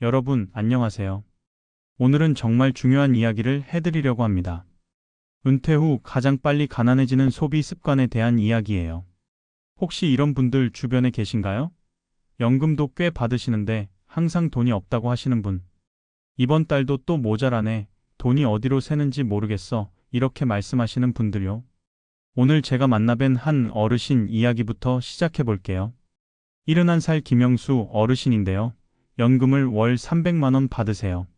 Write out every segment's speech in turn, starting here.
여러분, 안녕하세요. 오늘은 정말 중요한 이야기를 해드리려고 합니다. 은퇴 후 가장 빨리 가난해지는 소비 습관에 대한 이야기예요. 혹시 이런 분들 주변에 계신가요? 연금도 꽤 받으시는데 항상 돈이 없다고 하시는 분. 이번 달도 또 모자라네. 돈이 어디로 새는지 모르겠어. 이렇게 말씀하시는 분들요. 오늘 제가 만나뵌 한 어르신 이야기부터 시작해 볼게요. 71살 김영수 어르신인데요. 연금을 월 300만 원 받으세요.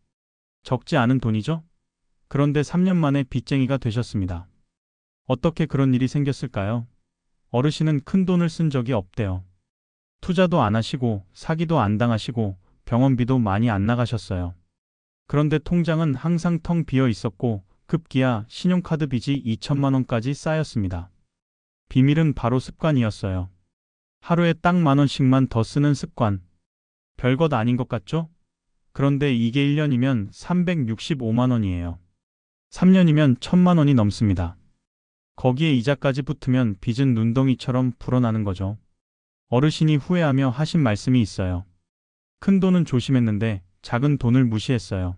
적지 않은 돈이죠? 그런데 3년 만에 빚쟁이가 되셨습니다. 어떻게 그런 일이 생겼을까요? 어르신은 큰 돈을 쓴 적이 없대요. 투자도 안 하시고 사기도 안 당하시고 병원비도 많이 안 나가셨어요. 그런데 통장은 항상 텅 비어 있었고 급기야 신용카드 빚이 2천만 원까지 쌓였습니다. 비밀은 바로 습관이었어요. 하루에 딱 10,000원씩만 더 쓰는 습관. 별것 아닌 것 같죠? 그런데 이게 1년이면 365만 원이에요. 3년이면 1,000만 원이 넘습니다. 거기에 이자까지 붙으면 빚은 눈덩이처럼 불어나는 거죠. 어르신이 후회하며 하신 말씀이 있어요. 큰 돈은 조심했는데 작은 돈을 무시했어요.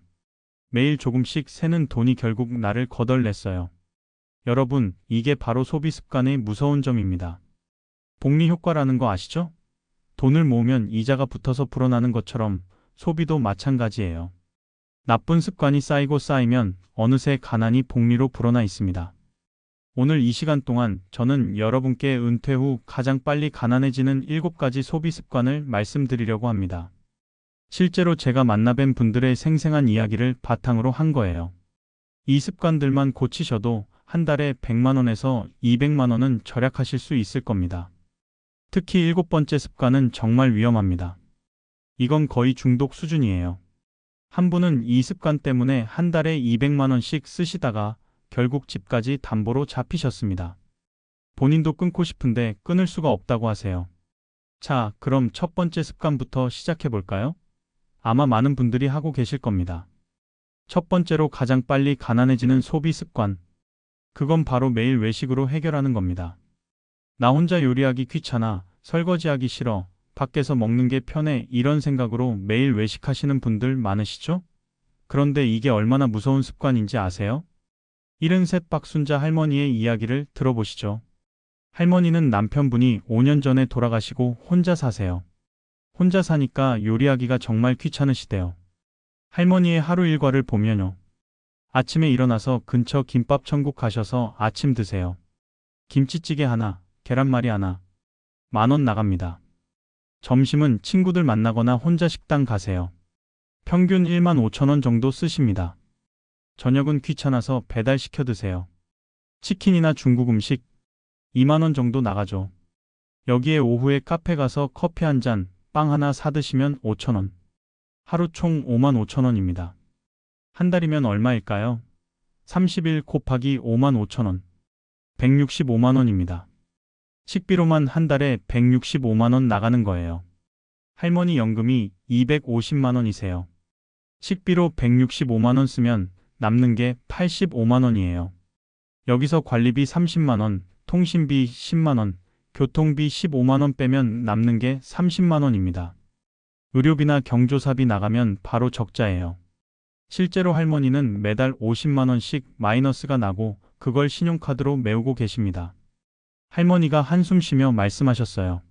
매일 조금씩 새는 돈이 결국 나를 거덜냈어요. 여러분, 이게 바로 소비 습관의 무서운 점입니다. 복리 효과라는 거 아시죠? 돈을 모으면 이자가 붙어서 불어나는 것처럼 소비도 마찬가지예요. 나쁜 습관이 쌓이고 쌓이면 어느새 가난이 복리로 불어나 있습니다. 오늘 이 시간 동안 저는 여러분께 은퇴 후 가장 빨리 가난해지는 7가지 소비 습관을 말씀드리려고 합니다. 실제로 제가 만나뵌 분들의 생생한 이야기를 바탕으로 한 거예요. 이 습관들만 고치셔도 한 달에 100만 원에서 200만 원은 절약하실 수 있을 겁니다. 특히 7번째 습관은 정말 위험합니다. 이건 거의 중독 수준이에요. 한 분은 이 습관 때문에 한 달에 200만 원씩 쓰시다가 결국 집까지 담보로 잡히셨습니다. 본인도 끊고 싶은데 끊을 수가 없다고 하세요. 자, 그럼 첫 번째 습관부터 시작해 볼까요? 아마 많은 분들이 하고 계실 겁니다. 첫 번째로 가장 빨리 가난해지는 소비 습관. 그건 바로 매일 외식으로 해결하는 겁니다. 나 혼자 요리하기 귀찮아, 설거지하기 싫어, 밖에서 먹는 게 편해 이런 생각으로 매일 외식하시는 분들 많으시죠? 그런데 이게 얼마나 무서운 습관인지 아세요? 73 박순자 할머니의 이야기를 들어보시죠. 할머니는 남편분이 5년 전에 돌아가시고 혼자 사세요. 혼자 사니까 요리하기가 정말 귀찮으시대요. 할머니의 하루 일과를 보면요. 아침에 일어나서 근처 김밥 천국 가셔서 아침 드세요. 김치찌개 하나, 계란말이 하나. 10,000원 나갑니다. 점심은 친구들 만나거나 혼자 식당 가세요. 평균 15,000원 정도 쓰십니다. 저녁은 귀찮아서 배달시켜 드세요. 치킨이나 중국 음식 2만 원 정도 나가죠. 여기에 오후에 카페 가서 커피 한 잔, 빵 하나 사드시면 5,000원. 하루 총 55,000원입니다. 한 달이면 얼마일까요? 30일 곱하기 55,000원. 165만 원입니다. 식비로만 한 달에 165만 원 나가는 거예요. 할머니 연금이 250만 원이세요. 식비로 165만 원 쓰면 남는 게 85만 원이에요. 여기서 관리비 30만 원, 통신비 10만 원, 교통비 15만 원 빼면 남는 게 30만 원입니다. 의료비나 경조사비 나가면 바로 적자예요. 실제로 할머니는 매달 50만 원씩 마이너스가 나고 그걸 신용카드로 메우고 계십니다. 할머니가 한숨 쉬며 말씀하셨어요.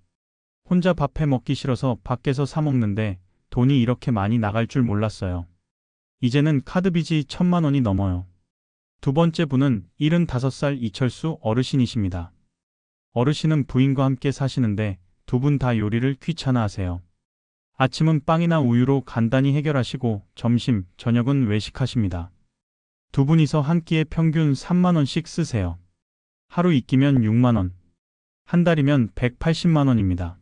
혼자 밥 해 먹기 싫어서 밖에서 사 먹는데 돈이 이렇게 많이 나갈 줄 몰랐어요. 이제는 카드빚이 1,000만 원이 넘어요. 두 번째 분은 75살 이철수 어르신이십니다. 어르신은 부인과 함께 사시는데 두 분 다 요리를 귀찮아 하세요. 아침은 빵이나 우유로 간단히 해결하시고 점심, 저녁은 외식하십니다. 두 분이서 한 끼에 평균 3만 원씩 쓰세요. 하루 이끼면 6만 원. 한 달이면 180만 원입니다.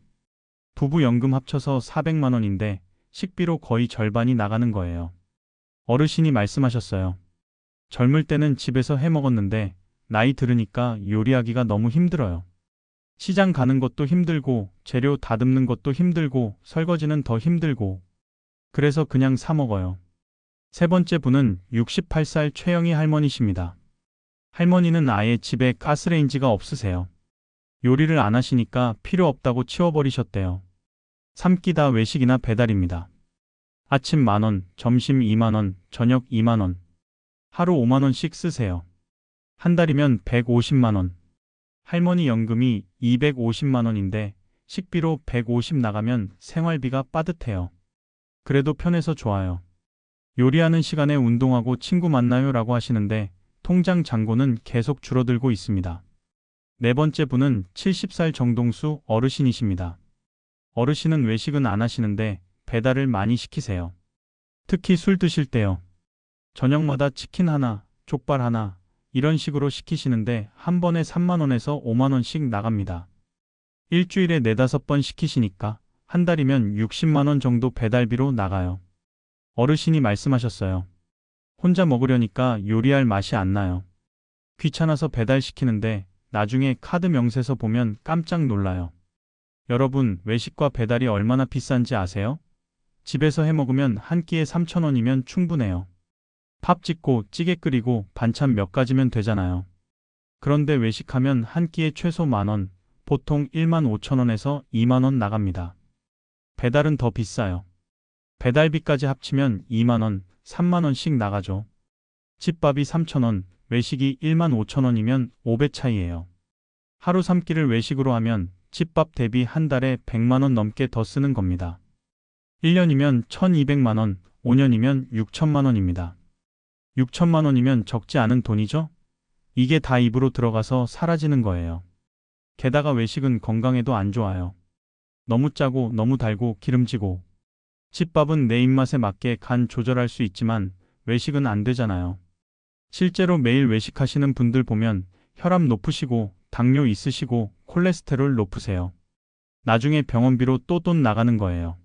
부부 연금 합쳐서 400만 원인데 식비로 거의 절반이 나가는 거예요. 어르신이 말씀하셨어요. 젊을 때는 집에서 해 먹었는데 나이 들으니까 요리하기가 너무 힘들어요. 시장 가는 것도 힘들고 재료 다듬는 것도 힘들고 설거지는 더 힘들고 그래서 그냥 사 먹어요. 세 번째 분은 68살 최영희 할머니십니다. 할머니는 아예 집에 가스레인지가 없으세요. 요리를 안 하시니까 필요 없다고 치워버리셨대요. 3끼 다 외식이나 배달입니다. 아침 10,000원, 점심 20,000원, 저녁 20,000원. 하루 50,000원씩 쓰세요. 한 달이면 150만원. 할머니 연금이 250만원인데 식비로 150 나가면 생활비가 빠듯해요. 그래도 편해서 좋아요. 요리하는 시간에 운동하고 친구 만나요 라고 하시는데 통장 잔고는 계속 줄어들고 있습니다. 네 번째 분은 70살 정동수 어르신이십니다. 어르신은 외식은 안 하시는데 배달을 많이 시키세요. 특히 술 드실 때요. 저녁마다 치킨 하나, 족발 하나 이런 식으로 시키시는데 한 번에 3만원에서 5만원씩 나갑니다. 일주일에 4-5번 시키시니까 한 달이면 60만원 정도 배달비로 나가요. 어르신이 말씀하셨어요. 혼자 먹으려니까 요리할 맛이 안 나요. 귀찮아서 배달시키는데 나중에 카드 명세서 보면 깜짝 놀라요. 여러분, 외식과 배달이 얼마나 비싼지 아세요? 집에서 해 먹으면 한 끼에 3,000원이면 충분해요. 밥 짓고 찌개 끓이고 반찬 몇 가지면 되잖아요. 그런데 외식하면 한 끼에 최소 10,000원, 보통 15,000원에서 20,000원 나갑니다. 배달은 더 비싸요. 배달비까지 합치면 20,000원, 30,000원씩 나가죠. 집밥이 3,000원, 외식이 15,000원이면 5배 차이예요. 하루 3끼를 외식으로 하면 집밥 대비 한 달에 100만원 넘게 더 쓰는 겁니다. 1년이면 1,200만원, 5년이면 6천만원입니다. 6천만원이면 적지 않은 돈이죠? 이게 다 입으로 들어가서 사라지는 거예요. 게다가 외식은 건강에도 안 좋아요. 너무 짜고 너무 달고 기름지고. 집밥은 내 입맛에 맞게 간 조절할 수 있지만 외식은 안 되잖아요. 실제로 매일 외식하시는 분들 보면 혈압 높으시고 당뇨 있으시고 콜레스테롤 높으세요. 나중에 병원비로 또 돈 나가는 거예요.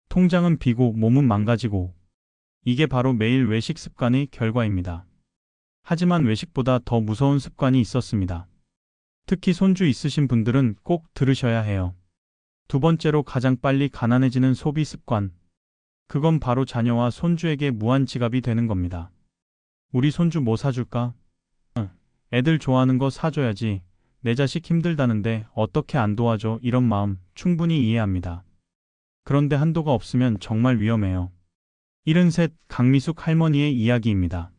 통장은 비고 몸은 망가지고. 이게 바로 매일 외식 습관의 결과입니다. 하지만 외식보다 더 무서운 습관이 있었습니다. 특히 손주 있으신 분들은 꼭 들으셔야 해요. 두 번째로 가장 빨리 가난해지는 소비 습관. 그건 바로 자녀와 손주에게 무한 지갑이 되는 겁니다. 우리 손주 뭐 사줄까? 애들 좋아하는 거 사줘야지. 내 자식 힘들다는데 어떻게 안 도와줘? 이런 마음 충분히 이해합니다. 그런데 한도가 없으면 정말 위험해요. 73 강미숙 할머니의 이야기입니다.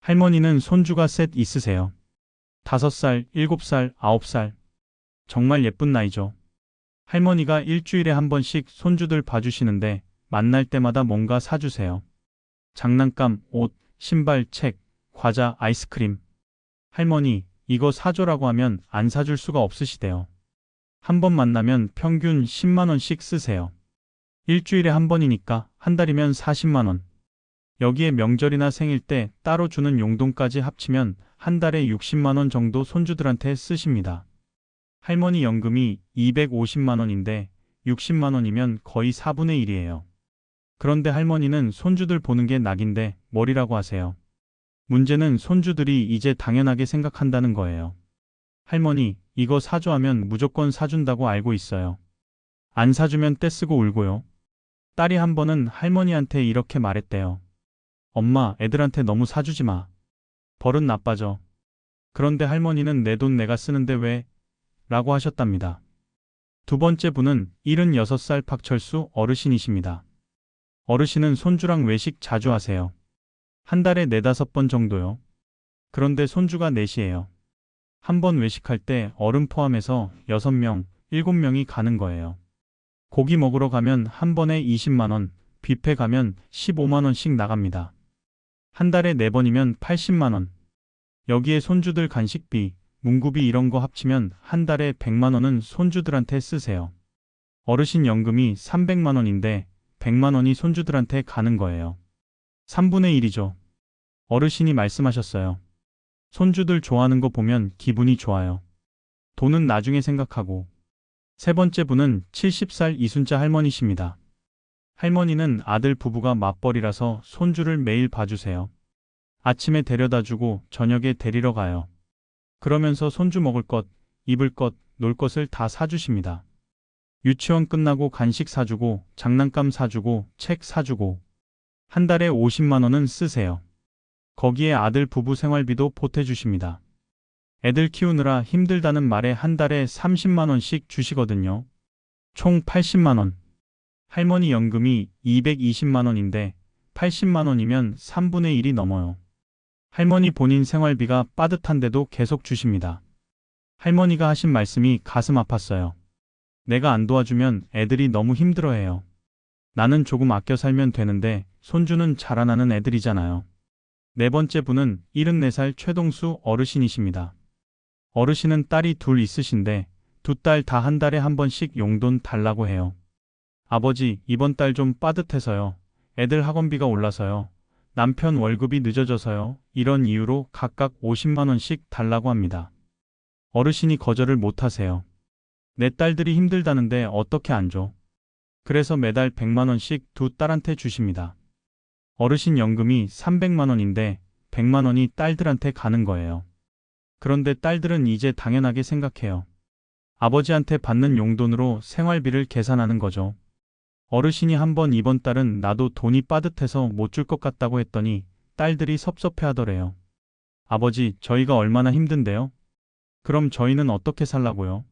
할머니는 손주가 셋 있으세요. 5살, 7살, 9살. 정말 예쁜 나이죠. 할머니가 일주일에 한 번씩 손주들 봐주시는데 만날 때마다 뭔가 사주세요. 장난감, 옷, 신발, 책, 과자, 아이스크림. 할머니, 이거 사줘라고 하면 안 사줄 수가 없으시대요. 한 번 만나면 평균 10만원씩 쓰세요. 일주일에 한 번이니까 한 달이면 40만원. 여기에 명절이나 생일 때 따로 주는 용돈까지 합치면 한 달에 60만원 정도 손주들한테 쓰십니다. 할머니 연금이 250만원인데 60만원이면 거의 4분의 1이에요. 그런데 할머니는 손주들 보는 게 낙인데 뭐리라고 하세요. 문제는 손주들이 이제 당연하게 생각한다는 거예요. 할머니, 이거 사줘 하면 무조건 사준다고 알고 있어요. 안 사주면 떼쓰고 울고요. 딸이 한 번은 할머니한테 이렇게 말했대요. 엄마, 애들한테 너무 사주지 마. 버릇 나빠져. 그런데 할머니는 내 돈 내가 쓰는데 왜? 라고 하셨답니다. 두 번째 분은 76살 박철수 어르신이십니다. 어르신은 손주랑 외식 자주 하세요. 한 달에 4-5번 정도요. 그런데 손주가 넷이에요. 한 번 외식할 때 어른 포함해서 6명, 7명이 가는 거예요. 고기 먹으러 가면 한 번에 20만원, 뷔페 가면 15만원씩 나갑니다. 한 달에 4번이면 80만원. 여기에 손주들 간식비, 문구비 이런 거 합치면 한 달에 100만원은 손주들한테 쓰세요. 어르신 연금이 300만원인데 100만원이 손주들한테 가는 거예요. 3분의 1이죠. 어르신이 말씀하셨어요. 손주들 좋아하는 거 보면 기분이 좋아요. 돈은 나중에 생각하고. 세 번째 분은 70살 이순자 할머니십니다. 할머니는 아들 부부가 맞벌이라서 손주를 매일 봐주세요. 아침에 데려다주고 저녁에 데리러 가요. 그러면서 손주 먹을 것, 입을 것, 놀 것을 다 사주십니다. 유치원 끝나고 간식 사주고, 장난감 사주고, 책 사주고. 한 달에 50만원은 쓰세요. 거기에 아들 부부 생활비도 보태주십니다. 애들 키우느라 힘들다는 말에 한 달에 30만원씩 주시거든요. 총 80만원. 할머니 연금이 220만 원인데 80만 원이면 3분의 1이 넘어요. 할머니 본인 생활비가 빠듯한데도 계속 주십니다. 할머니가 하신 말씀이 가슴 아팠어요. 내가 안 도와주면 애들이 너무 힘들어해요. 나는 조금 아껴 살면 되는데 손주는 자라나는 애들이잖아요. 네 번째 분은 74살 최동수 어르신이십니다. 어르신은 딸이 둘 있으신데 두 딸 다 한 달에 한 번씩 용돈 달라고 해요. 아버지, 이번 달 좀 빠듯해서요. 애들 학원비가 올라서요. 남편 월급이 늦어져서요. 이런 이유로 각각 50만 원씩 달라고 합니다. 어르신이 거절을 못 하세요. 내 딸들이 힘들다는데 어떻게 안 줘? 그래서 매달 100만 원씩 두 딸한테 주십니다. 어르신 연금이 300만 원인데 100만 원이 딸들한테 가는 거예요. 그런데 딸들은 이제 당연하게 생각해요. 아버지한테 받는 용돈으로 생활비를 계산하는 거죠. 어르신이 한번 이번 달은 나도 돈이 빠듯해서 못 줄 것 같다고 했더니 딸들이 섭섭해하더래요. 아버지, 저희가 얼마나 힘든데요? 그럼 저희는 어떻게 살라고요?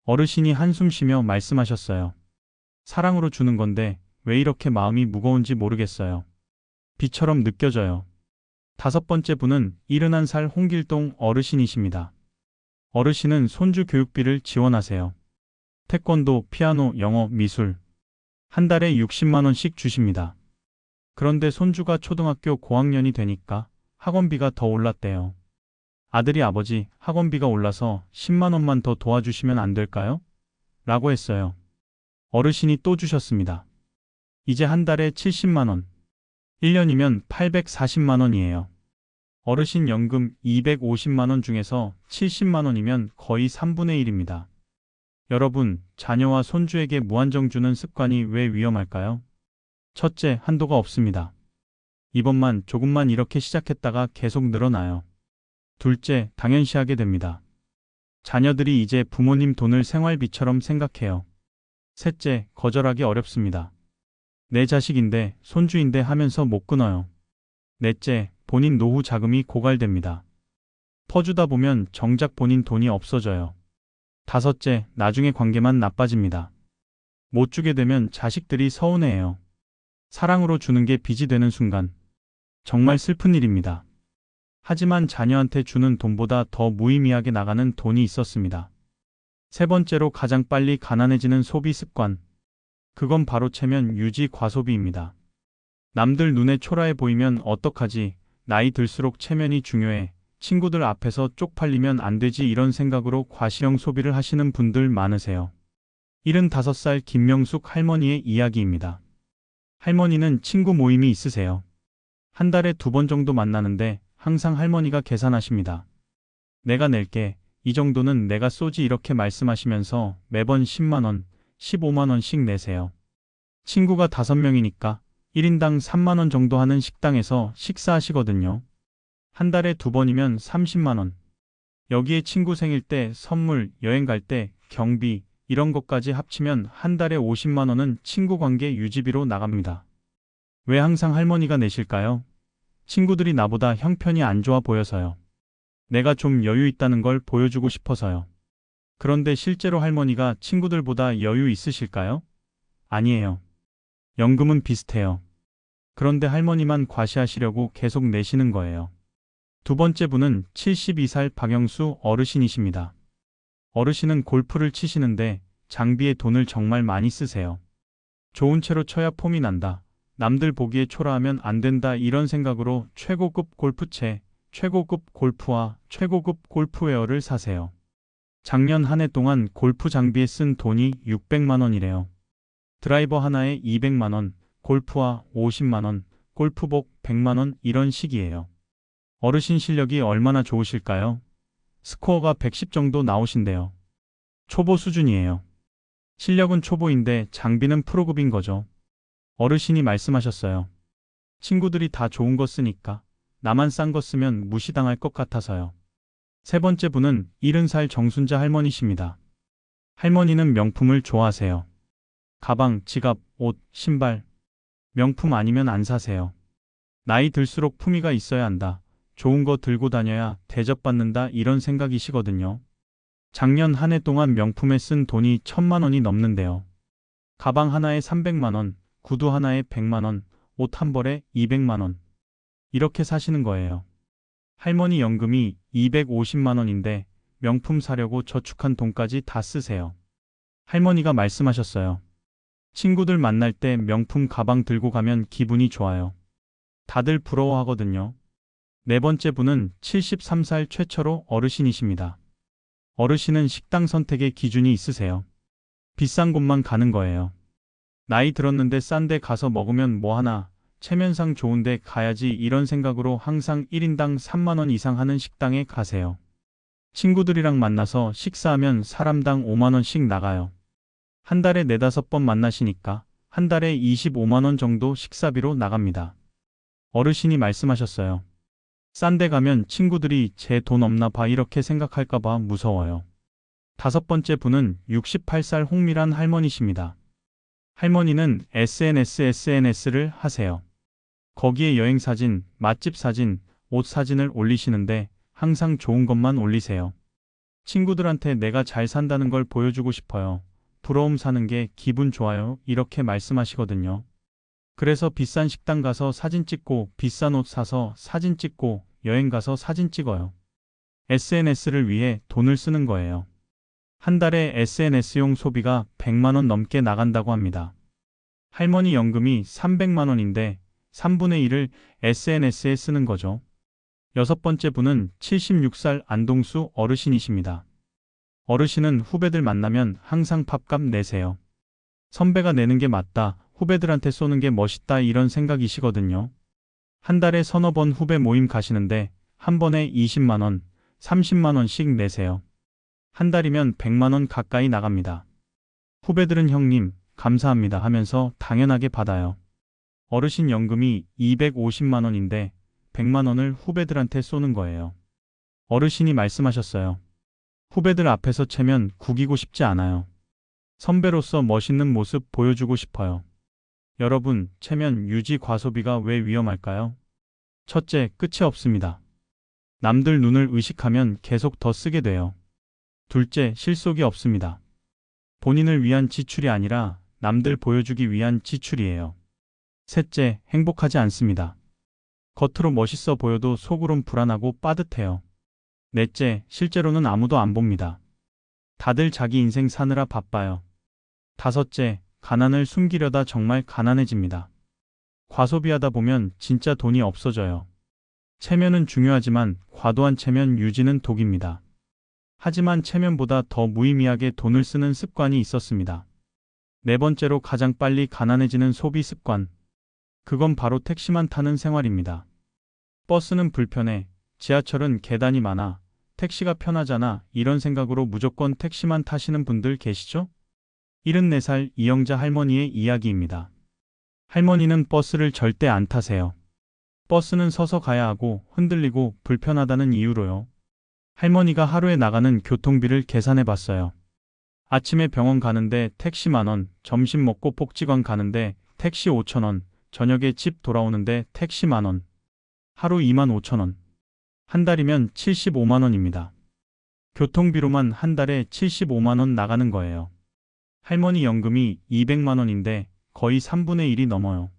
어르신이 한숨 쉬며 말씀하셨어요. 사랑으로 주는 건데 왜 이렇게 마음이 무거운지 모르겠어요. 비처럼 느껴져요. 다섯 번째 분은 71살 홍길동 어르신이십니다. 어르신은 손주 교육비를 지원하세요. 태권도, 피아노, 영어, 미술. 한 달에 60만 원씩 주십니다. 그런데 손주가 초등학교 고학년이 되니까 학원비가 더 올랐대요. 아들이 아버지, 학원비가 올라서 10만 원만 더 도와주시면 안 될까요? 라고 했어요. 어르신이 또 주셨습니다. 이제 한 달에 70만 원. 1년이면 840만 원이에요. 어르신 연금 250만 원 중에서 70만 원이면 거의 3분의 1입니다. 여러분, 자녀와 손주에게 무한정 주는 습관이 왜 위험할까요? 첫째, 한도가 없습니다. 이번만 조금만 이렇게 시작했다가 계속 늘어나요. 둘째, 당연시하게 됩니다. 자녀들이 이제 부모님 돈을 생활비처럼 생각해요. 셋째, 거절하기 어렵습니다. 내 자식인데, 손주인데 하면서 못 끊어요. 넷째, 본인 노후 자금이 고갈됩니다. 퍼주다 보면 정작 본인 돈이 없어져요. 다섯째, 나중에 관계만 나빠집니다. 못 주게 되면 자식들이 서운해해요. 사랑으로 주는 게 빚이 되는 순간. 정말 슬픈 일입니다. 하지만 자녀한테 주는 돈보다 더 무의미하게 나가는 돈이 있었습니다. 세 번째로 가장 빨리 가난해지는 소비 습관. 그건 바로 체면 유지 과소비입니다. 남들 눈에 초라해 보이면 어떡하지? 나이 들수록 체면이 중요해. 친구들 앞에서 쪽팔리면 안 되지, 이런 생각으로 과시형 소비를 하시는 분들 많으세요. 75살 김명숙 할머니의 이야기입니다. 할머니는 친구 모임이 있으세요. 한 달에 2번 정도 만나는데 항상 할머니가 계산하십니다. 내가 낼게. 이 정도는 내가 쏘지, 이렇게 말씀하시면서 매번 10만 원, 15만 원씩 내세요. 친구가 5명이니까 1인당 3만 원 정도 하는 식당에서 식사하시거든요. 한 달에 2번이면 30만 원. 여기에 친구 생일 때 선물, 여행 갈 때 경비, 이런 것까지 합치면 한 달에 50만 원은 친구 관계 유지비로 나갑니다. 왜 항상 할머니가 내실까요? 친구들이 나보다 형편이 안 좋아 보여서요. 내가 좀 여유 있다는 걸 보여주고 싶어서요. 그런데 실제로 할머니가 친구들보다 여유 있으실까요? 아니에요. 연금은 비슷해요. 그런데 할머니만 과시하시려고 계속 내시는 거예요. 두 번째 분은 72살 박영수 어르신이십니다. 어르신은 골프를 치시는데 장비에 돈을 정말 많이 쓰세요. 좋은 채로 쳐야 폼이 난다. 남들 보기에 초라하면 안 된다, 이런 생각으로 최고급 골프채, 최고급 골프화, 최고급 골프웨어를 사세요. 작년 한 해 동안 골프 장비에 쓴 돈이 600만 원이래요. 드라이버 하나에 200만 원, 골프화 50만 원, 골프복 100만 원, 이런 식이에요. 어르신 실력이 얼마나 좋으실까요? 스코어가 110 정도 나오신대요. 초보 수준이에요. 실력은 초보인데 장비는 프로급인 거죠. 어르신이 말씀하셨어요. 친구들이 다 좋은 거 쓰니까 나만 싼 거 쓰면 무시당할 것 같아서요. 세 번째 분은 70살 정순자 할머니십니다. 할머니는 명품을 좋아하세요. 가방, 지갑, 옷, 신발. 명품 아니면 안 사세요. 나이 들수록 품위가 있어야 한다. 좋은 거 들고 다녀야 대접받는다, 이런 생각이시거든요. 작년 한 해 동안 명품에 쓴 돈이 1,000만 원이 넘는데요. 가방 하나에 300만 원, 구두 하나에 100만 원, 옷 한 벌에 200만 원. 이렇게 사시는 거예요. 할머니 연금이 250만 원인데 명품 사려고 저축한 돈까지 다 쓰세요. 할머니가 말씀하셨어요. 친구들 만날 때 명품 가방 들고 가면 기분이 좋아요. 다들 부러워하거든요. 네 번째 분은 73살 최초로 어르신이십니다. 어르신은 식당 선택의 기준이 있으세요. 비싼 곳만 가는 거예요. 나이 들었는데 싼 데 가서 먹으면 뭐하나, 체면상 좋은데 가야지 이런 생각으로 항상 1인당 3만 원 이상 하는 식당에 가세요. 친구들이랑 만나서 식사하면 사람당 5만 원씩 나가요. 한 달에 4~5번 만나시니까 한 달에 25만 원 정도 식사비로 나갑니다. 어르신이 말씀하셨어요. 싼 데 가면 친구들이 제 돈 없나 봐 이렇게 생각할까 봐 무서워요. 다섯 번째 분은 68살 홍미란 할머니십니다. 할머니는 SNS를 하세요. 거기에 여행 사진, 맛집 사진, 옷 사진을 올리시는데 항상 좋은 것만 올리세요. 친구들한테 내가 잘 산다는 걸 보여주고 싶어요. 부러움 사는 게 기분 좋아요. 이렇게 말씀하시거든요. 그래서 비싼 식당 가서 사진 찍고 비싼 옷 사서 사진 찍고 여행 가서 사진 찍어요. SNS를 위해 돈을 쓰는 거예요. 한 달에 SNS용 소비가 100만 원 넘게 나간다고 합니다. 할머니 연금이 300만 원인데 3분의 1을 SNS에 쓰는 거죠. 여섯 번째 분은 76살 안동수 어르신이십니다. 어르신은 후배들 만나면 항상 밥값 내세요. 선배가 내는 게 맞다, 후배들한테 쏘는 게 멋있다 이런 생각이시거든요. 한 달에 서너 번 후배 모임 가시는데 한 번에 20만 원, 30만 원씩 내세요. 한 달이면 100만 원 가까이 나갑니다. 후배들은 형님, 감사합니다 하면서 당연하게 받아요. 어르신 연금이 250만 원인데 100만 원을 후배들한테 쏘는 거예요. 어르신이 말씀하셨어요. 후배들 앞에서 체면 구기고 싶지 않아요. 선배로서 멋있는 모습 보여주고 싶어요. 여러분, 체면 유지 과소비가 왜 위험할까요? 첫째, 끝이 없습니다. 남들 눈을 의식하면 계속 더 쓰게 돼요. 둘째, 실속이 없습니다. 본인을 위한 지출이 아니라 남들 보여주기 위한 지출이에요. 셋째, 행복하지 않습니다. 겉으로 멋있어 보여도 속으론 불안하고 빠듯해요. 넷째, 실제로는 아무도 안 봅니다. 다들 자기 인생 사느라 바빠요. 다섯째, 가난을 숨기려다 정말 가난해집니다. 과소비하다 보면 진짜 돈이 없어져요. 체면은 중요하지만 과도한 체면 유지는 독입니다. 하지만 체면보다 더 무의미하게 돈을 쓰는 습관이 있었습니다. 네 번째로 가장 빨리 가난해지는 소비 습관. 그건 바로 택시만 타는 생활입니다. 버스는 불편해, 지하철은 계단이 많아, 택시가 편하잖아 이런 생각으로 무조건 택시만 타시는 분들 계시죠? 74살 이영자 할머니의 이야기입니다. 할머니는 버스를 절대 안 타세요. 버스는 서서 가야 하고 흔들리고 불편하다는 이유로요. 할머니가 하루에 나가는 교통비를 계산해 봤어요. 아침에 병원 가는데 택시 만원, 점심 먹고 복지관 가는데 택시 5,000원, 저녁에 집 돌아오는데 택시 만원. 하루 25,000원. 한 달이면 75만 원입니다. 교통비로만 한 달에 75만 원 나가는 거예요. 할머니 연금이 200만 원인데 거의 3분의 1이 넘어요.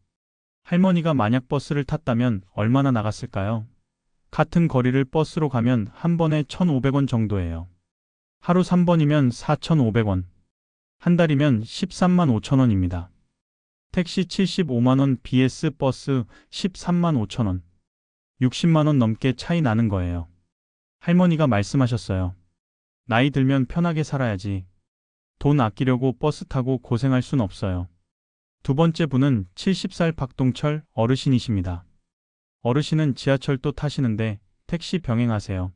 할머니가 만약 버스를 탔다면 얼마나 나갔을까요? 같은 거리를 버스로 가면 한 번에 1,500원 정도예요. 하루 3번이면 4,500원. 한 달이면 13만 5천 원입니다. 택시 75만 원 vs 버스 13만 5천 원. 60만 원 넘게 차이 나는 거예요. 할머니가 말씀하셨어요. 나이 들면 편하게 살아야지. 돈 아끼려고 버스 타고 고생할 순 없어요. 두 번째 분은 70살 박동철 어르신이십니다. 어르신은 지하철도 타시는데 택시 병행하세요.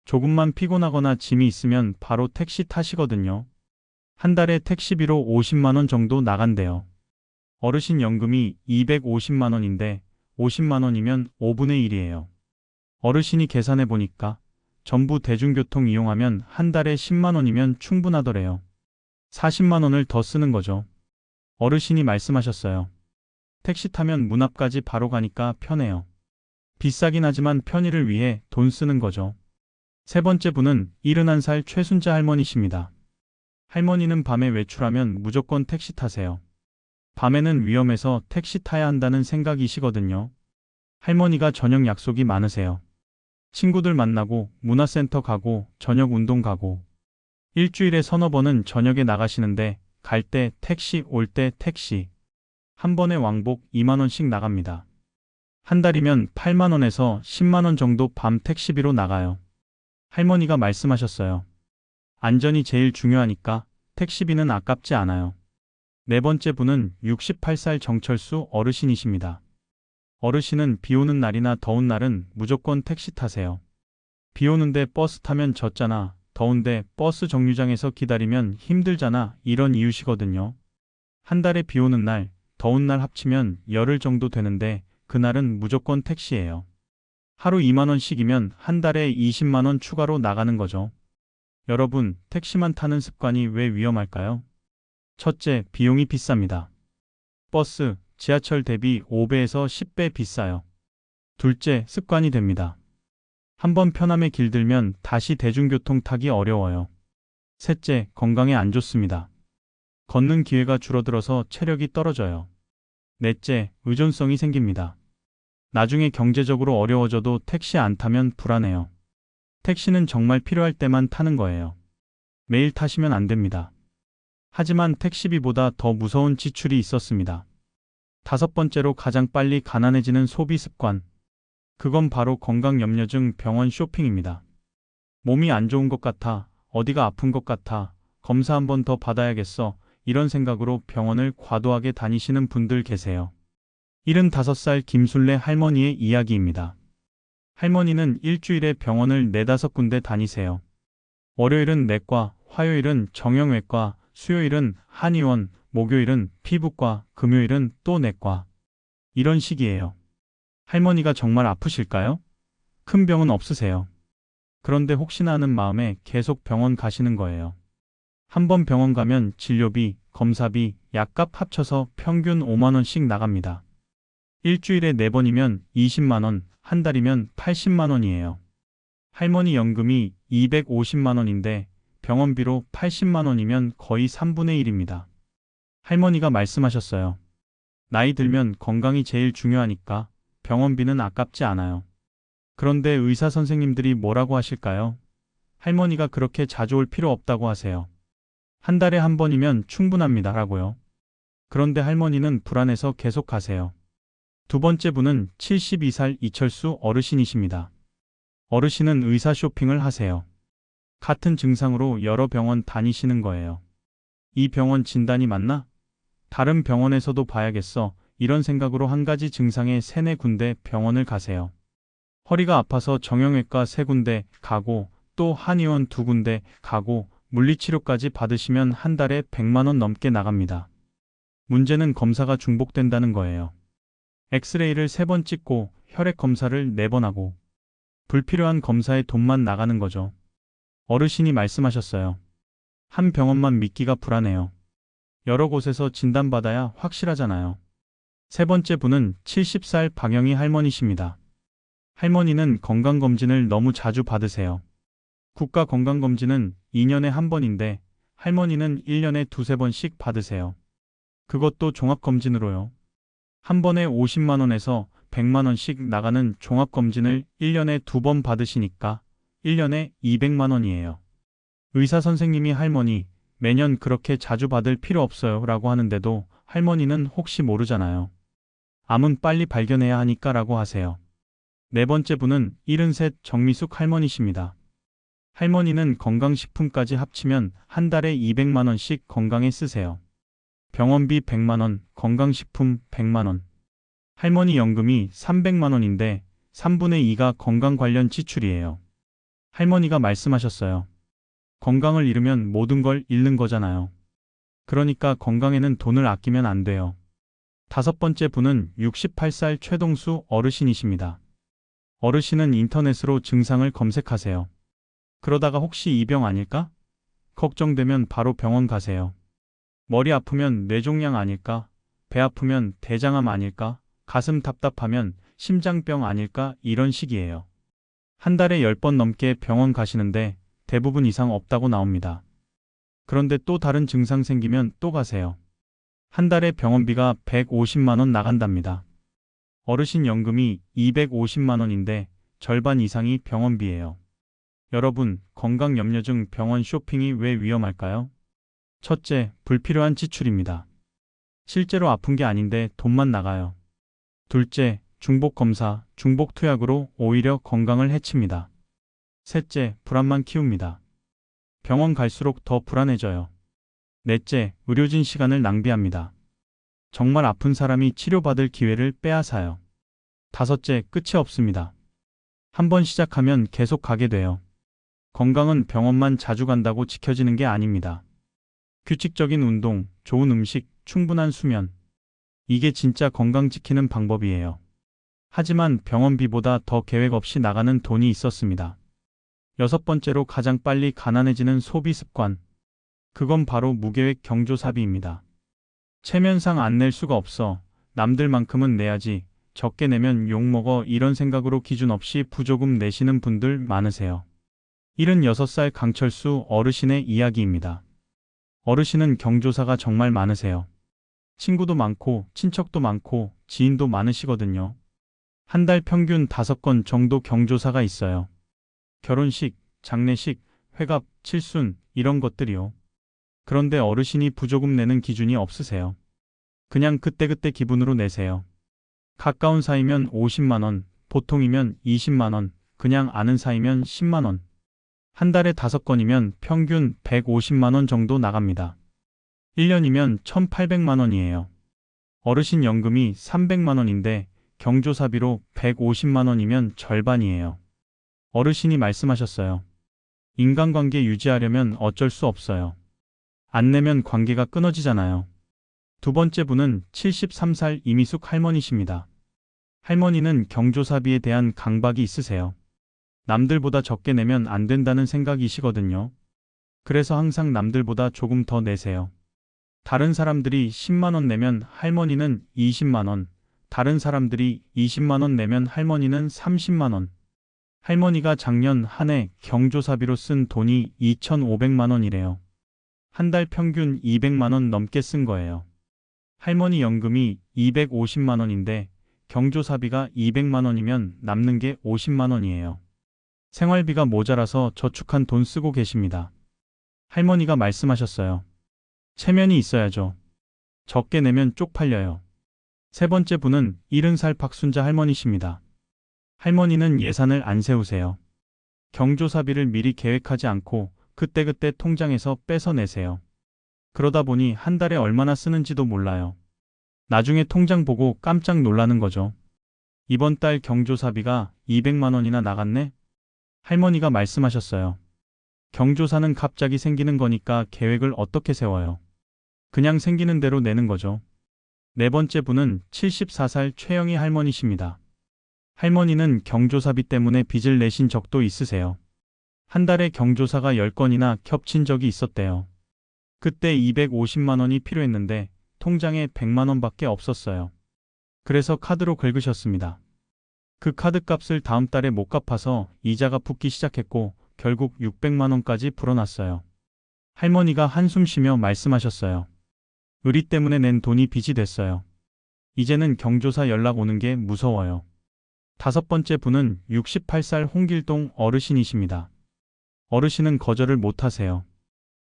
조금만 피곤하거나 짐이 있으면 바로 택시 타시거든요. 한 달에 택시비로 50만 원 정도 나간대요. 어르신 연금이 250만 원인데 50만 원이면 5분의 1이에요. 어르신이 계산해 보니까 전부 대중교통 이용하면 한 달에 10만 원이면 충분하더래요. 40만 원을 더 쓰는 거죠. 어르신이 말씀하셨어요. 택시 타면 문 앞까지 바로 가니까 편해요. 비싸긴 하지만 편의를 위해 돈 쓰는 거죠. 세 번째 분은 71살 최순자 할머니십니다. 할머니는 밤에 외출하면 무조건 택시 타세요. 밤에는 위험해서 택시 타야 한다는 생각이시거든요. 할머니가 저녁 약속이 많으세요. 친구들 만나고 문화센터 가고 저녁 운동 가고 일주일에 서너 번은 저녁에 나가시는데 갈 때 택시 올 때 택시 한 번에 왕복 2만 원씩 나갑니다. 한 달이면 8만 원에서 10만 원 정도 밤 택시비로 나가요. 할머니가 말씀하셨어요. 안전이 제일 중요하니까 택시비는 아깝지 않아요. 네 번째 분은 68살 정철수 어르신이십니다. 어르신은 비 오는 날이나 더운 날은 무조건 택시 타세요. 비 오는데 버스 타면 젖잖아. 더운데 버스 정류장에서 기다리면 힘들잖아. 이런 이유시거든요. 한 달에 비 오는 날, 더운 날 합치면 열흘 정도 되는데 그날은 무조건 택시예요. 하루 2만 원씩이면 한 달에 20만 원 추가로 나가는 거죠. 여러분, 택시만 타는 습관이 왜 위험할까요? 첫째, 비용이 비쌉니다. 버스, 지하철 대비 5배에서 10배 비싸요. 둘째, 습관이 됩니다. 한번 편함에 길들면 다시 대중교통 타기 어려워요. 셋째, 건강에 안 좋습니다. 걷는 기회가 줄어들어서 체력이 떨어져요. 넷째, 의존성이 생깁니다. 나중에 경제적으로 어려워져도 택시 안 타면 불안해요. 택시는 정말 필요할 때만 타는 거예요. 매일 타시면 안 됩니다. 하지만 택시비보다 더 무서운 지출이 있었습니다. 다섯 번째로 가장 빨리 가난해지는 소비 습관. 그건 바로 건강염려증 병원 쇼핑입니다. 몸이 안 좋은 것 같아, 어디가 아픈 것 같아, 검사 한 번 더 받아야겠어, 이런 생각으로 병원을 과도하게 다니시는 분들 계세요. 75살 김순례 할머니의 이야기입니다. 할머니는 일주일에 병원을 4~5군데 다니세요. 월요일은 내과, 화요일은 정형외과, 수요일은 한의원, 목요일은 피부과, 금요일은 또 내과. 이런 식이에요. 할머니가 정말 아프실까요? 큰 병은 없으세요. 그런데 혹시나 하는 마음에 계속 병원 가시는 거예요. 한 번 병원 가면 진료비, 검사비, 약값 합쳐서 평균 5만 원씩 나갑니다. 일주일에 4번이면 20만 원, 한 달이면 80만 원이에요. 할머니 연금이 250만 원인데 병원비로 80만 원이면 거의 3분의 1입니다. 할머니가 말씀하셨어요. 나이 들면 건강이 제일 중요하니까 병원비는 아깝지 않아요. 그런데 의사 선생님들이 뭐라고 하실까요? 할머니가 그렇게 자주 올 필요 없다고 하세요. 한 달에 한 번이면 충분합니다. 라고요. 그런데 할머니는 불안해서 계속 가세요. 두 번째 분은 72살 이철수 어르신이십니다. 어르신은 의사 쇼핑을 하세요. 같은 증상으로 여러 병원 다니시는 거예요. 이 병원 진단이 맞나? 다른 병원에서도 봐야겠어. 이런 생각으로 한 가지 증상에 3~4군데 병원을 가세요. 허리가 아파서 정형외과 3군데 가고 또 한의원 2군데 가고 물리치료까지 받으시면 한 달에 100만 원 넘게 나갑니다. 문제는 검사가 중복된다는 거예요. 엑스레이를 3번 찍고 혈액 검사를 4번 하고 불필요한 검사에 돈만 나가는 거죠. 어르신이 말씀하셨어요. 한 병원만 믿기가 불안해요. 여러 곳에서 진단받아야 확실하잖아요. 세 번째 분은 70살 박영희 할머니십니다. 할머니는 건강검진을 너무 자주 받으세요. 국가건강검진은 2년에 한 번인데 할머니는 1년에 2~3번씩 받으세요. 그것도 종합검진으로요. 한 번에 50만 원에서 100만 원씩 나가는 종합검진을 1년에 2번 받으시니까 1년에 200만 원이에요. 의사 선생님이 할머니, 매년 그렇게 자주 받을 필요 없어요 라고 하는데도 할머니는 혹시 모르잖아요. 암은 빨리 발견해야 하니까 라고 하세요. 네 번째 분은 73 정미숙 할머니십니다. 할머니는 건강식품까지 합치면 한 달에 200만 원씩 건강에 쓰세요. 병원비 100만 원, 건강식품 100만 원. 할머니 연금이 300만 원인데 3분의 2가 건강 관련 지출이에요. 할머니가 말씀하셨어요. 건강을 잃으면 모든 걸 잃는 거잖아요. 그러니까 건강에는 돈을 아끼면 안 돼요. 다섯 번째 분은 68살 최동수 어르신이십니다. 어르신은 인터넷으로 증상을 검색하세요. 그러다가 혹시 이 병 아닐까? 걱정되면 바로 병원 가세요. 머리 아프면 뇌종양 아닐까? 배 아프면 대장암 아닐까? 가슴 답답하면 심장병 아닐까? 이런 식이에요. 한 달에 10번 넘게 병원 가시는데 대부분 이상 없다고 나옵니다. 그런데 또 다른 증상 생기면 또 가세요. 한 달에 병원비가 150만 원 나간답니다. 어르신 연금이 250만 원인데 절반 이상이 병원비예요. 여러분, 건강염려증 병원 쇼핑이 왜 위험할까요? 첫째, 불필요한 지출입니다. 실제로 아픈 게 아닌데 돈만 나가요. 둘째, 중복검사, 중복투약으로 오히려 건강을 해칩니다. 셋째, 불안만 키웁니다. 병원 갈수록 더 불안해져요. 넷째, 의료진 시간을 낭비합니다. 정말 아픈 사람이 치료받을 기회를 빼앗아요. 다섯째, 끝이 없습니다. 한번 시작하면 계속 가게 돼요. 건강은 병원만 자주 간다고 지켜지는 게 아닙니다. 규칙적인 운동, 좋은 음식, 충분한 수면. 이게 진짜 건강 지키는 방법이에요. 하지만 병원비보다 더 계획 없이 나가는 돈이 있었습니다. 여섯 번째로 가장 빨리 가난해지는 소비 습관. 그건 바로 무계획 경조사비입니다. 체면상 안 낼 수가 없어. 남들만큼은 내야지. 적게 내면 욕먹어. 이런 생각으로 기준 없이 부조금 내시는 분들 많으세요. 76살 강철수 어르신의 이야기입니다. 어르신은 경조사가 정말 많으세요. 친구도 많고 친척도 많고 지인도 많으시거든요. 한 달 평균 5건 정도 경조사가 있어요. 결혼식, 장례식, 회갑, 칠순 이런 것들이요. 그런데 어르신이 부조금 내는 기준이 없으세요. 그냥 그때그때 기분으로 내세요. 가까운 사이면 50만 원, 보통이면 20만 원, 그냥 아는 사이면 10만 원. 한 달에 5건이면 평균 150만 원 정도 나갑니다. 1년이면 1,800만 원이에요. 어르신 연금이 300만 원인데 경조사비로 150만 원이면 절반이에요. 어르신이 말씀하셨어요. 인간관계 유지하려면 어쩔 수 없어요. 안 내면 관계가 끊어지잖아요. 두 번째 분은 73살 이미숙 할머니십니다. 할머니는 경조사비에 대한 강박이 있으세요. 남들보다 적게 내면 안 된다는 생각이시거든요. 그래서 항상 남들보다 조금 더 내세요. 다른 사람들이 10만 원 내면 할머니는 20만 원, 다른 사람들이 20만 원 내면 할머니는 30만 원. 할머니가 작년 한 해 경조사비로 쓴 돈이 2,500만 원이래요. 한 달 평균 200만 원 넘게 쓴 거예요. 할머니 연금이 250만 원인데 경조사비가 200만 원이면 남는 게 50만 원이에요. 생활비가 모자라서 저축한 돈 쓰고 계십니다. 할머니가 말씀하셨어요. 체면이 있어야죠. 적게 내면 쪽팔려요. 세 번째 분은 70살 박순자 할머니십니다. 할머니는 예산을 안 세우세요. 경조사비를 미리 계획하지 않고 그때그때 통장에서 빼서 내세요. 그러다 보니 한 달에 얼마나 쓰는지도 몰라요. 나중에 통장 보고 깜짝 놀라는 거죠. 이번 달 경조사비가 200만 원이나 나갔네? 할머니가 말씀하셨어요. 경조사는 갑자기 생기는 거니까 계획을 어떻게 세워요? 그냥 생기는 대로 내는 거죠. 네 번째 분은 74살 최영희 할머니십니다. 할머니는 경조사비 때문에 빚을 내신 적도 있으세요. 한 달에 경조사가 10건이나 겹친 적이 있었대요. 그때 250만 원이 필요했는데 통장에 100만 원밖에 없었어요. 그래서 카드로 긁으셨습니다. 그 카드 값을 다음 달에 못 갚아서 이자가 붙기 시작했고 결국 600만 원까지 불어났어요. 할머니가 한숨 쉬며 말씀하셨어요. 의리 때문에 낸 돈이 빚이 됐어요. 이제는 경조사 연락 오는 게 무서워요. 다섯 번째 분은 68살 홍길동 어르신이십니다. 어르신은 거절을 못 하세요.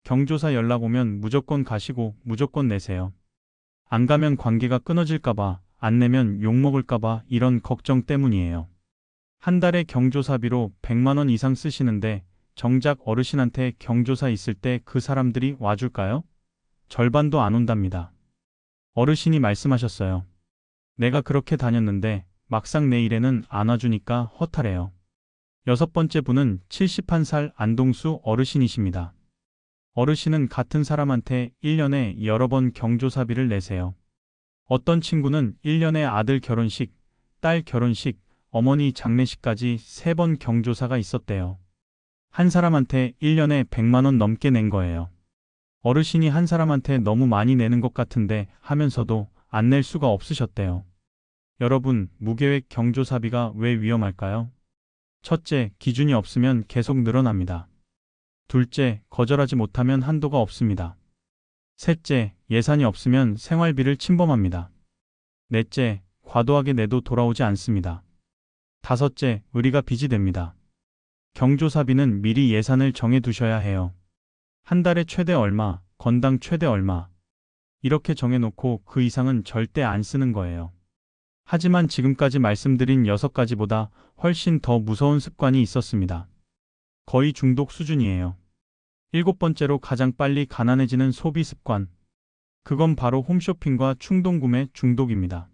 경조사 연락 오면 무조건 가시고 무조건 내세요. 안 가면 관계가 끊어질까봐, 안 내면 욕먹을까봐 이런 걱정 때문이에요. 한 달에 경조사비로 100만 원 이상 쓰시는데 정작 어르신한테 경조사 있을 때 그 사람들이 와줄까요? 절반도 안 온답니다. 어르신이 말씀하셨어요. 내가 그렇게 다녔는데 막상 내 일에는 안 와주니까 허탈해요. 여섯 번째 분은 71살 안동수 어르신이십니다. 어르신은 같은 사람한테 1년에 여러 번 경조사비를 내세요. 어떤 친구는 1년에 아들 결혼식, 딸 결혼식, 어머니 장례식까지 3번 경조사가 있었대요. 한 사람한테 1년에 100만 원 넘게 낸 거예요. 어르신이 한 사람한테 너무 많이 내는 것 같은데 하면서도 안 낼 수가 없으셨대요. 여러분, 무계획 경조사비가 왜 위험할까요? 첫째, 기준이 없으면 계속 늘어납니다. 둘째, 거절하지 못하면 한도가 없습니다. 셋째, 예산이 없으면 생활비를 침범합니다. 넷째, 과도하게 내도 돌아오지 않습니다. 다섯째, 의리가 빚이 됩니다. 경조사비는 미리 예산을 정해 두셔야 해요. 한 달에 최대 얼마, 건당 최대 얼마. 이렇게 정해놓고 그 이상은 절대 안 쓰는 거예요. 하지만 지금까지 말씀드린 6가지보다 훨씬 더 무서운 습관이 있었습니다. 거의 중독 수준이에요. 7번째로 가장 빨리 가난해지는 소비 습관. 그건 바로 홈쇼핑과 충동구매 중독입니다.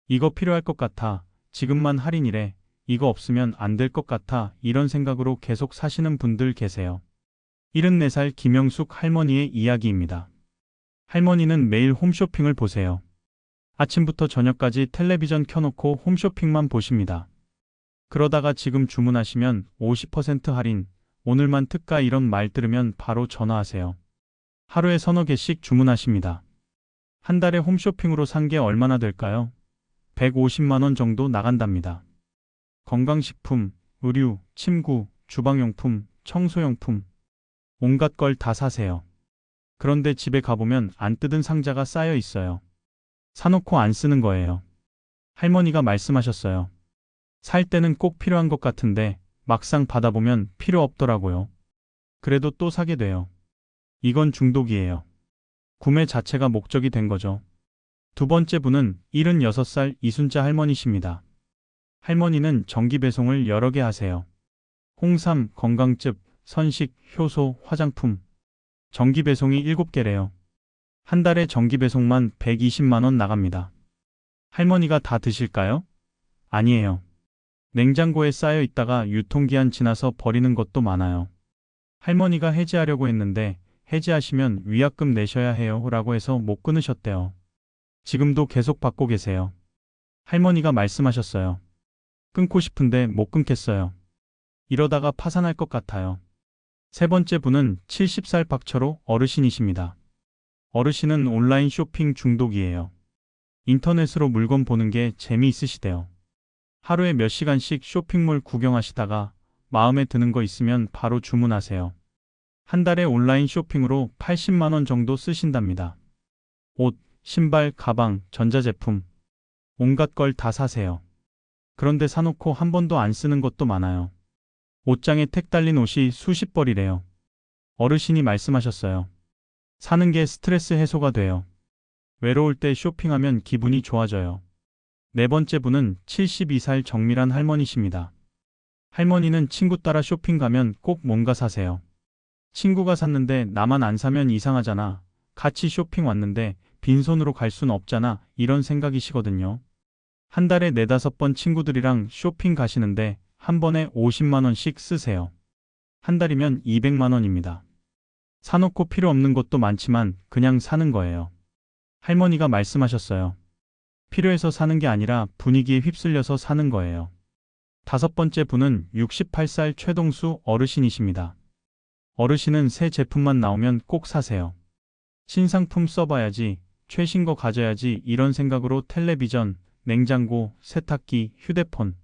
이거 필요할 것 같아. 지금만 할인이래. 이거 없으면 안 될 것 같아. 이런 생각으로 계속 사시는 분들 계세요. 74살 김영숙 할머니의 이야기입니다. 할머니는 매일 홈쇼핑을 보세요. 아침부터 저녁까지 텔레비전 켜놓고 홈쇼핑만 보십니다. 그러다가 지금 주문하시면 50% 할인, 오늘만 특가 이런 말 들으면 바로 전화하세요. 하루에 서너 개씩 주문하십니다. 한 달에 홈쇼핑으로 산 게 얼마나 될까요? 150만 원 정도 나간답니다. 건강식품, 의류, 침구, 주방용품, 청소용품, 온갖 걸 다 사세요. 그런데 집에 가보면 안 뜯은 상자가 쌓여 있어요. 사놓고 안 쓰는 거예요. 할머니가 말씀하셨어요. 살 때는 꼭 필요한 것 같은데 막상 받아보면 필요 없더라고요. 그래도 또 사게 돼요. 이건 중독이에요. 구매 자체가 목적이 된 거죠. 두 번째 분은 76살 이순자 할머니십니다. 할머니는 정기 배송을 여러 개 하세요. 홍삼, 건강즙, 선식, 효소, 화장품. 정기 배송이 7개래요. 한 달에 정기 배송만 120만 원 나갑니다. 할머니가 다 드실까요? 아니에요. 냉장고에 쌓여 있다가 유통기한 지나서 버리는 것도 많아요. 할머니가 해지하려고 했는데 해지하시면 위약금 내셔야 해요 라고 해서 못 끊으셨대요. 지금도 계속 받고 계세요. 할머니가 말씀하셨어요. 끊고 싶은데 못 끊겠어요. 이러다가 파산할 것 같아요. 세 번째 분은 70살 박철호 어르신이십니다. 어르신은 온라인 쇼핑 중독이에요. 인터넷으로 물건 보는 게 재미있으시대요. 하루에 몇 시간씩 쇼핑몰 구경하시다가 마음에 드는 거 있으면 바로 주문하세요. 한 달에 온라인 쇼핑으로 80만 원 정도 쓰신답니다. 옷, 신발, 가방, 전자제품, 온갖 걸 다 사세요. 그런데 사놓고 한 번도 안 쓰는 것도 많아요. 옷장에 택 달린 옷이 수십 벌이래요. 어르신이 말씀하셨어요. 사는 게 스트레스 해소가 돼요. 외로울 때 쇼핑하면 기분이 좋아져요. 네 번째 분은 72살 정밀한 할머니십니다. 할머니는 친구 따라 쇼핑 가면 꼭 뭔가 사세요. 친구가 샀는데 나만 안 사면 이상하잖아. 같이 쇼핑 왔는데 빈손으로 갈 순 없잖아. 이런 생각이시거든요. 한 달에 4-5번 친구들이랑 쇼핑 가시는데 한 번에 50만 원씩 쓰세요. 한 달이면 200만 원입니다. 사놓고 필요 없는 것도 많지만 그냥 사는 거예요. 할머니가 말씀하셨어요. 필요해서 사는 게 아니라 분위기에 휩쓸려서 사는 거예요. 5번째 분은 68살 최동수 어르신이십니다. 어르신은 새 제품만 나오면 꼭 사세요. 신상품 써봐야지, 최신 거 가져야지 이런 생각으로 텔레비전, 냉장고, 세탁기, 휴대폰,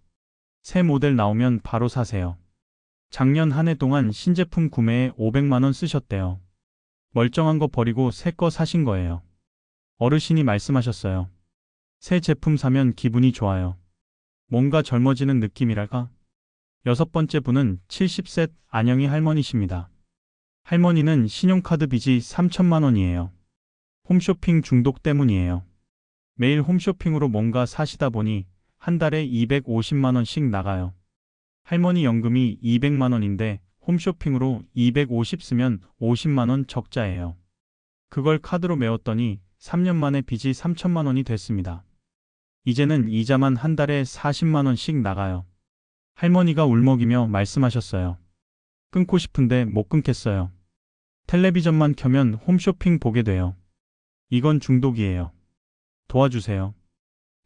새 모델 나오면 바로 사세요. 작년 한 해 동안 신제품 구매에 500만 원 쓰셨대요. 멀쩡한 거 버리고 새 거 사신 거예요. 어르신이 말씀하셨어요. 새 제품 사면 기분이 좋아요. 뭔가 젊어지는 느낌이랄까? 6번째 분은 70세 안영희 할머니십니다. 할머니는 신용카드 빚이 3천만 원이에요. 홈쇼핑 중독 때문이에요. 매일 홈쇼핑으로 뭔가 사시다 보니 한 달에 250만 원씩 나가요. 할머니 연금이 200만 원인데 홈쇼핑으로 250 쓰면 50만 원 적자예요. 그걸 카드로 메웠더니 3년 만에 빚이 3천만 원이 됐습니다. 이제는 이자만 한 달에 40만 원씩 나가요. 할머니가 울먹이며 말씀하셨어요. 끊고 싶은데 못 끊겠어요. 텔레비전만 켜면 홈쇼핑 보게 돼요. 이건 중독이에요. 도와주세요.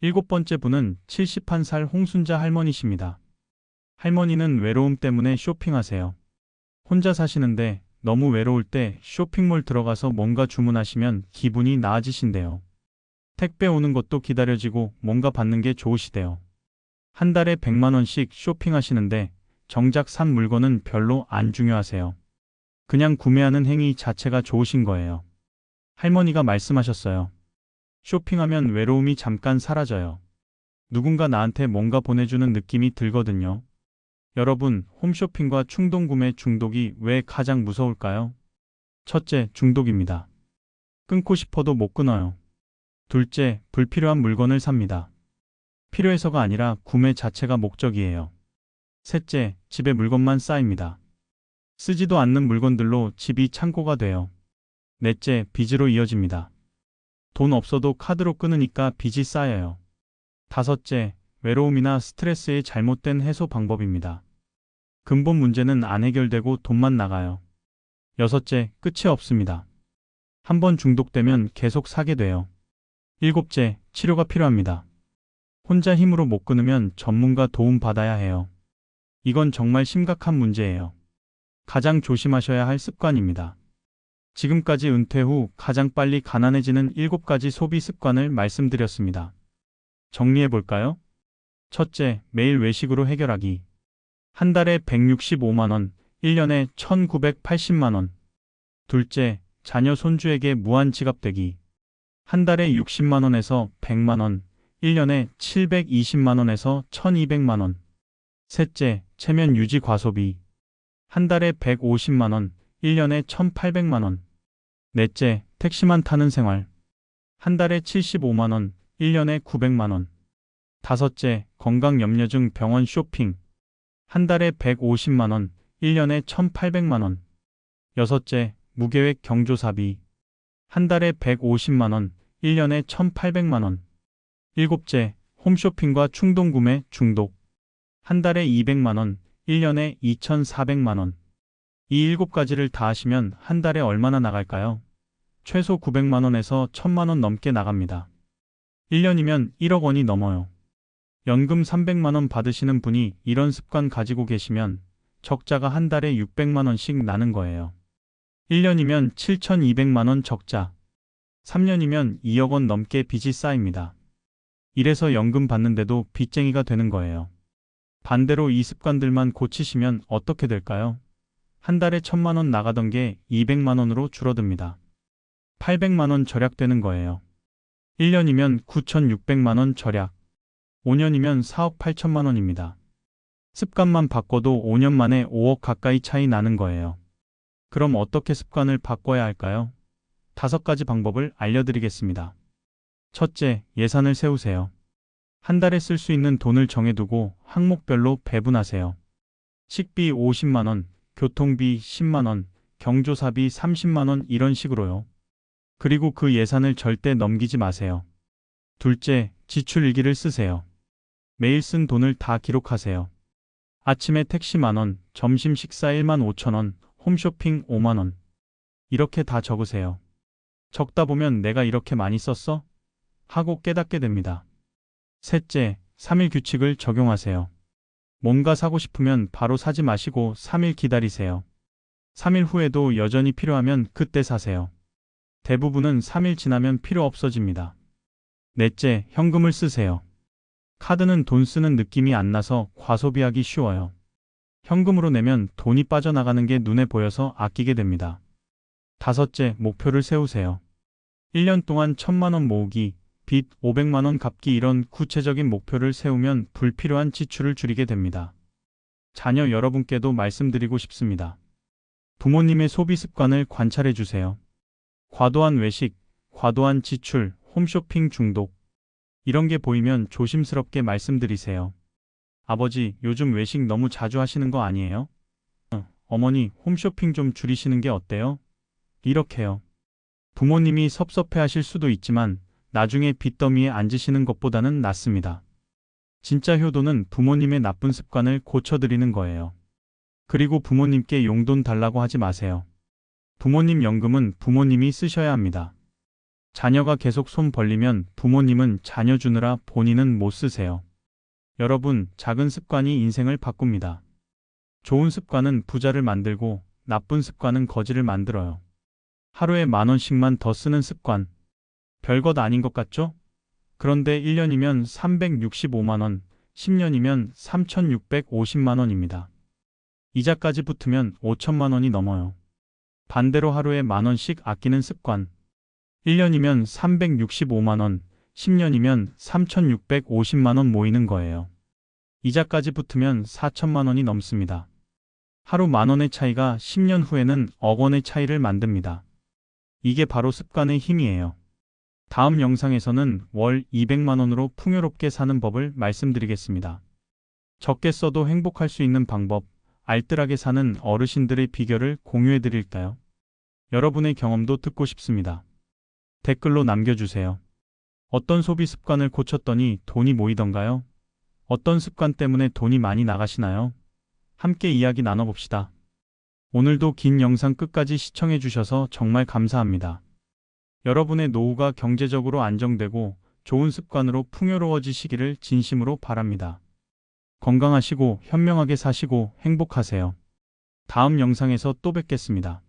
7번째 분은 71살 홍순자 할머니십니다. 할머니는 외로움 때문에 쇼핑하세요. 혼자 사시는데 너무 외로울 때 쇼핑몰 들어가서 뭔가 주문하시면 기분이 나아지신대요. 택배 오는 것도 기다려지고 뭔가 받는 게 좋으시대요. 한 달에 100만 원씩 쇼핑하시는데 정작 산 물건은 별로 안 중요하세요. 그냥 구매하는 행위 자체가 좋으신 거예요. 할머니가 말씀하셨어요. 쇼핑하면 외로움이 잠깐 사라져요. 누군가 나한테 뭔가 보내주는 느낌이 들거든요. 여러분, 홈쇼핑과 충동구매 중독이 왜 가장 무서울까요? 첫째, 중독입니다. 끊고 싶어도 못 끊어요. 둘째, 불필요한 물건을 삽니다. 필요해서가 아니라 구매 자체가 목적이에요. 셋째, 집에 물건만 쌓입니다. 쓰지도 않는 물건들로 집이 창고가 돼요. 넷째, 빚으로 이어집니다. 돈 없어도 카드로 끊으니까 빚이 쌓여요. 다섯째, 외로움이나 스트레스의 잘못된 해소 방법입니다. 근본 문제는 안 해결되고 돈만 나가요. 여섯째, 끝이 없습니다. 한번 중독되면 계속 사게 돼요. 일곱째, 치료가 필요합니다. 혼자 힘으로 못 끊으면 전문가 도움 받아야 해요. 이건 정말 심각한 문제예요. 가장 조심하셔야 할 습관입니다. 지금까지 은퇴 후 가장 빨리 가난해지는 7가지 소비 습관을 말씀드렸습니다. 정리해 볼까요? 첫째, 매일 외식으로 해결하기. 한 달에 165만 원, 1년에 1980만 원. 둘째, 자녀 손주에게 무한 지갑되기. 한 달에 60만 원에서 100만 원, 1년에 720만 원에서 1200만 원. 셋째, 체면 유지 과소비. 한 달에 150만 원, 1년에 1800만 원. 넷째, 택시만 타는 생활. 한 달에 75만 원, 1년에 900만 원. 다섯째, 건강염려증 병원 쇼핑. 한 달에 150만 원, 1년에 1800만 원. 여섯째, 무계획 경조사비. 한 달에 150만 원, 1년에 1800만 원. 일곱째, 홈쇼핑과 충동구매 중독. 한 달에 200만 원, 1년에 2400만 원. 이 7가지를 다 하시면 한 달에 얼마나 나갈까요? 최소 900만 원에서 1000만 원 넘게 나갑니다. 1년이면 1억 원이 넘어요. 연금 300만 원 받으시는 분이 이런 습관 가지고 계시면 적자가 한 달에 600만 원씩 나는 거예요. 1년이면 7200만 원 적자. 3년이면 2억 원 넘게 빚이 쌓입니다. 이래서 연금 받는데도 빚쟁이가 되는 거예요. 반대로 이 습관들만 고치시면 어떻게 될까요? 한 달에 1000만 원 나가던 게 200만 원으로 줄어듭니다. 800만 원 절약되는 거예요. 1년이면 9600만 원 절약. 5년이면 4억 8천만 원입니다. 습관만 바꿔도 5년 만에 5억 가까이 차이 나는 거예요. 그럼 어떻게 습관을 바꿔야 할까요? 5가지 방법을 알려드리겠습니다. 첫째, 예산을 세우세요. 한 달에 쓸 수 있는 돈을 정해두고 항목별로 배분하세요. 식비 50만 원, 교통비 10만 원, 경조사비 30만 원 이런 식으로요. 그리고 그 예산을 절대 넘기지 마세요. 둘째, 지출 일기를 쓰세요. 매일 쓴 돈을 다 기록하세요. 아침에 택시 만원, 점심 식사 1만 5천 원, 홈쇼핑 5만 원. 이렇게 다 적으세요. 적다 보면 내가 이렇게 많이 썼어? 하고 깨닫게 됩니다. 셋째, 3일 규칙을 적용하세요. 뭔가 사고 싶으면 바로 사지 마시고 3일 기다리세요. 3일 후에도 여전히 필요하면 그때 사세요. 대부분은 3일 지나면 필요 없어집니다. 넷째, 현금을 쓰세요. 카드는 돈 쓰는 느낌이 안 나서 과소비하기 쉬워요. 현금으로 내면 돈이 빠져나가는 게 눈에 보여서 아끼게 됩니다. 다섯째, 목표를 세우세요. 1년 동안 1000만 원 모으기, 빚 500만 원 갚기 이런 구체적인 목표를 세우면 불필요한 지출을 줄이게 됩니다. 자녀 여러분께도 말씀드리고 싶습니다. 부모님의 소비 습관을 관찰해 주세요. 과도한 외식, 과도한 지출, 홈쇼핑 중독. 이런 게 보이면 조심스럽게 말씀드리세요. 아버지, 요즘 외식 너무 자주 하시는 거 아니에요? 어머니, 홈쇼핑 좀 줄이시는 게 어때요? 이렇게요. 부모님이 섭섭해 하실 수도 있지만 나중에 빚더미에 앉으시는 것보다는 낫습니다. 진짜 효도는 부모님의 나쁜 습관을 고쳐드리는 거예요. 그리고 부모님께 용돈 달라고 하지 마세요. 부모님 연금은 부모님이 쓰셔야 합니다. 자녀가 계속 손 벌리면 부모님은 자녀 주느라 본인은 못 쓰세요. 여러분, 작은 습관이 인생을 바꿉니다. 좋은 습관은 부자를 만들고 나쁜 습관은 거지를 만들어요. 하루에 10,000원씩만 더 쓰는 습관. 별것 아닌 것 같죠? 그런데 1년이면 365만 원, 10년이면 3,650만 원입니다. 이자까지 붙으면 5천만 원이 넘어요. 반대로 하루에 10,000원씩 아끼는 습관. 1년이면 365만 원, 10년이면 3,650만 원 모이는 거예요. 이자까지 붙으면 4천만 원이 넘습니다. 하루 10,000원의 차이가 10년 후에는 억 원의 차이를 만듭니다. 이게 바로 습관의 힘이에요. 다음 영상에서는 월 200만 원으로 풍요롭게 사는 법을 말씀드리겠습니다. 적게 써도 행복할 수 있는 방법, 알뜰하게 사는 어르신들의 비결을 공유해 드릴까요? 여러분의 경험도 듣고 싶습니다. 댓글로 남겨주세요. 어떤 소비 습관을 고쳤더니 돈이 모이던가요? 어떤 습관 때문에 돈이 많이 나가시나요? 함께 이야기 나눠봅시다. 오늘도 긴 영상 끝까지 시청해 주셔서 정말 감사합니다. 여러분의 노후가 경제적으로 안정되고 좋은 습관으로 풍요로워지시기를 진심으로 바랍니다. 건강하시고 현명하게 사시고 행복하세요. 다음 영상에서 또 뵙겠습니다.